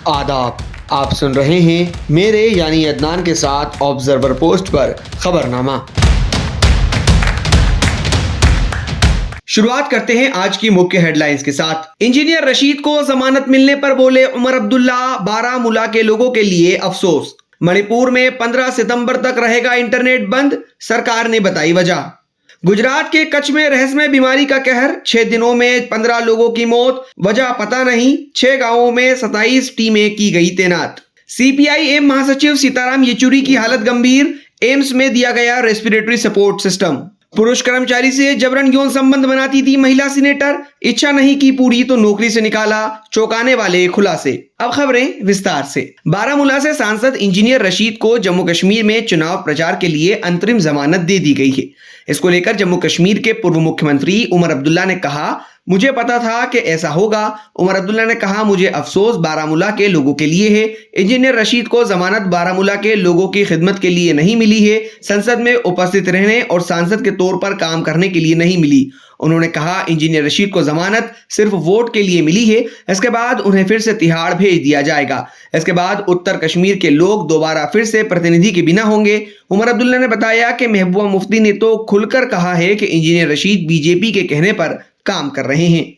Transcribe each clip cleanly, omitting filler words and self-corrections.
आदाब। आप सुन रहे हैं मेरे यानी अदनान के साथ ऑब्जर्वर पोस्ट पर खबरनामा। शुरुआत करते हैं आज की मुख्य हेडलाइंस के साथ। इंजीनियर रशीद को जमानत मिलने पर बोले उमर अब्दुल्ला, बारामूला के लोगों के लिए अफसोस। मणिपुर में 15 सितंबर तक रहेगा इंटरनेट बंद, सरकार ने बताई वजह। गुजरात के कच्छ में रहस्यमय बीमारी का कहर, 6 दिनों में 15 लोगों की मौत, वजह पता नहीं। 6 गांवों में 27 टीमें की गई तैनात। सीपीआई-एम महासचिव सीताराम येचुरी की हालत गंभीर, एम्स में दिया गया रेस्पिरेटरी सपोर्ट सिस्टम। पुरुष कर्मचारी से जबरन यौन संबंध बनाती थी महिला सीनेटर, इच्छा नहीं की पूरी तो नौकरी से निकाला, चौंकाने वाले खुलासे। अब खबरें विस्तार से। बारामूला से सांसद इंजीनियर रशीद को जम्मू कश्मीर में चुनाव प्रचार के लिए अंतरिम जमानत दे दी गई है। इसको लेकर जम्मू कश्मीर के पूर्व मुख्यमंत्री उमर अब्दुल्ला ने कहा, मुझे पता था कि ऐसा होगा। उमर अब्दुल्ला ने कहा, मुझे अफसोस बारामूला के लोगों के लिए है। इंजीनियर रशीद को जमानत बारामूला के लोगों की खिदमत के लिए नहीं मिली है, संसद में उपस्थित रहने और सांसद के तौर पर काम करने के लिए नहीं मिली। उन्होंने कहा, इंजीनियर रशीद को जमानत सिर्फ वोट के लिए मिली है, इसके बाद उन्हें फिर से तिहाड़ भेज दिया जाएगा। इसके बाद उत्तर कश्मीर के लोग दोबारा फिर से प्रतिनिधि के बिना होंगे। उमर अब्दुल्ला ने बताया कि महबूबा मुफ्ती ने तो खुलकर कहा है कि इंजीनियर रशीद बीजेपी के कहने पर काम कर रहे हैं।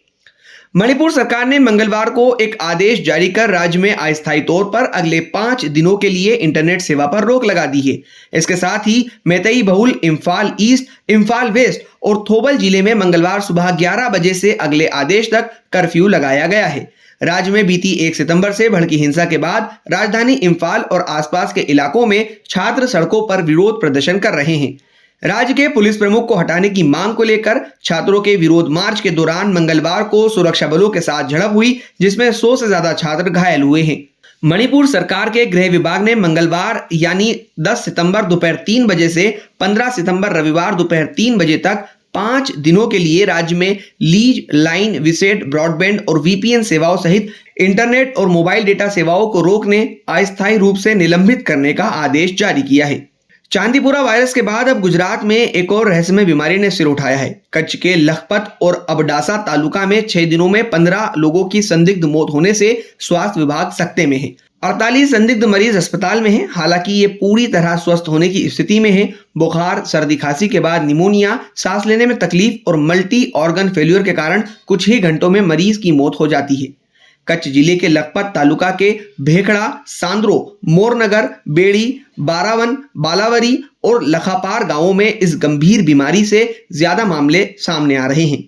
मणिपुर सरकार ने मंगलवार को एक आदेश जारी कर राज्य में अस्थायी तौर पर अगले 5 दिनों के लिए इंटरनेट सेवा पर रोक लगा दी है। इसके साथ ही मैतेई बहुल इम्फाल ईस्ट, इम्फाल वेस्ट और थोबल जिले में मंगलवार सुबह 11 बजे से अगले आदेश तक कर्फ्यू लगाया गया है। राज्य में बीती 1 सितंबर से भड़की हिंसा के बाद राजधानी इम्फाल और आसपास के इलाकों में छात्र सड़कों पर विरोध प्रदर्शन कर रहे हैं। राज्य के पुलिस प्रमुख को हटाने की मांग को लेकर छात्रों के विरोध मार्च के दौरान मंगलवार को सुरक्षा बलों के साथ झड़प हुई, जिसमें 100 से ज्यादा छात्र घायल हुए हैं। मणिपुर सरकार के गृह विभाग ने मंगलवार यानी 10 सितंबर दोपहर 3 बजे से 15 सितंबर रविवार दोपहर 3 बजे तक 5 दिनों के लिए राज्य में लीज, लाइन, विसेट, ब्रॉडबैंड और वीपीएन सेवाओं सहित इंटरनेट और मोबाइल डेटा सेवाओं को रोकने, अस्थायी रूप से निलंबित करने का आदेश जारी किया है। चांदीपुरा वायरस के बाद अब गुजरात में एक और रहस्यमय बीमारी ने सिर उठाया है। कच्छ के लखपत और अबडासा तालुका में 6 दिनों में 15 लोगों की संदिग्ध मौत होने से स्वास्थ्य विभाग सकते में है। 48 संदिग्ध मरीज अस्पताल में हैं, हालांकि ये पूरी तरह स्वस्थ होने की स्थिति में है। बुखार, सर्दी खांसी के बाद निमोनिया, सांस लेने में तकलीफ और मल्टी ऑर्गन फेल्यूर के कारण कुछ ही घंटों में मरीज की मौत हो जाती है। कच्छ जिले के लखपत तालुका के भेखड़ा, सांद्रो, मोरनगर, बेड़ी, बारावन, बालावरी और लखापार गांवों में इस गंभीर बीमारी से ज्यादा मामले सामने आ रहे हैं।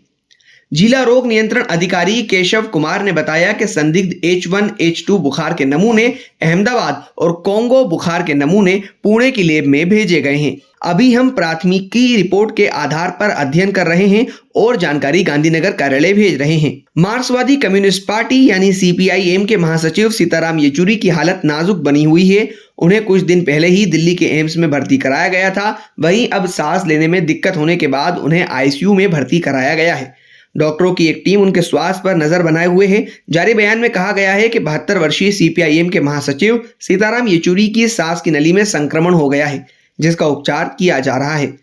जिला रोग नियंत्रण अधिकारी केशव कुमार ने बताया कि संदिग्ध H1, H2 बुखार के नमूने अहमदाबाद और कोंगो बुखार के नमूने पुणे की लैब में भेजे गए हैं। अभी हम प्राथमिकी रिपोर्ट के आधार पर अध्ययन कर रहे हैं और जानकारी गांधीनगर कार्यालय भेज रहे हैं। मार्क्सवादी कम्युनिस्ट पार्टी यानी सीपीआई-एम के महासचिव सीताराम येचुरी की हालत नाजुक बनी हुई है। उन्हें कुछ दिन पहले ही दिल्ली के एम्स में भर्ती कराया गया था। वहीं अब सांस लेने में दिक्कत होने के बाद उन्हें आईसीयू में भर्ती कराया गया है। डॉक्टरों की एक टीम उनके स्वास्थ्य पर नजर बनाए हुए है। जारी बयान में कहा गया है कि 72 वर्षीय सीपीआई-एम के महासचिव सीताराम येचुरी की सांस की नली में संक्रमण हो गया है, जिसका उपचार किया जा रहा है।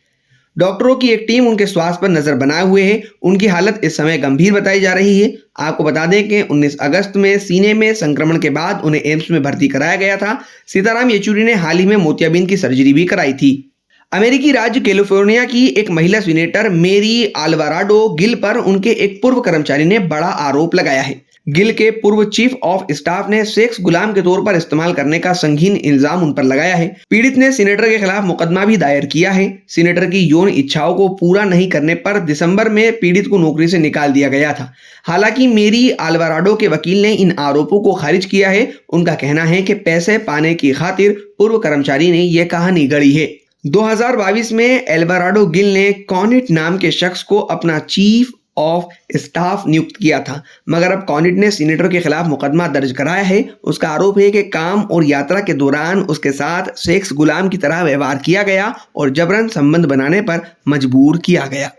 डॉक्टरों की एक टीम उनके स्वास्थ्य पर नजर बनाए हुए है। उनकी हालत इस समय गंभीर बताई जा रही है। आपको बता दें कि 19 अगस्त में सीने में संक्रमण के बाद उन्हें एम्स में भर्ती कराया गया था। सीताराम येचुरी ने हाल ही में मोतियाबिंद की सर्जरी भी कराई थी। अमेरिकी राज्य कैलिफोर्निया की एक महिला सीनेटर मेरी अल्वाराडो गिल पर उनके एक पूर्व कर्मचारी ने बड़ा आरोप लगाया है। गिल के पूर्व चीफ ऑफ स्टाफ ने सेक्स गुलाम के तौर पर इस्तेमाल करने का संगीन इल्जाम उन पर लगाया है। पीड़ित ने सीनेटर के खिलाफ मुकदमा भी दायर किया है। सीनेटर की यौन इच्छाओं को पूरा नहीं करने पर दिसंबर में पीड़ित को नौकरी से निकाल दिया गया था। हालांकि मेरी अल्वाराडो के वकील ने इन आरोपों को खारिज किया है। उनका कहना है कि पैसे पाने की खातिर पूर्व कर्मचारी ने यह कहानी गढ़ी है। 2022 में अल्वाराडो गिल ने कॉनिट नाम के शख्स को अपना चीफ ऑफ स्टाफ नियुक्त किया था, मगर अब कॉनिट ने सीनेटर के खिलाफ मुकदमा दर्ज कराया है। उसका आरोप है कि काम और यात्रा के दौरान उसके साथ सेक्स गुलाम की तरह व्यवहार किया गया और जबरन संबंध बनाने पर मजबूर किया गया।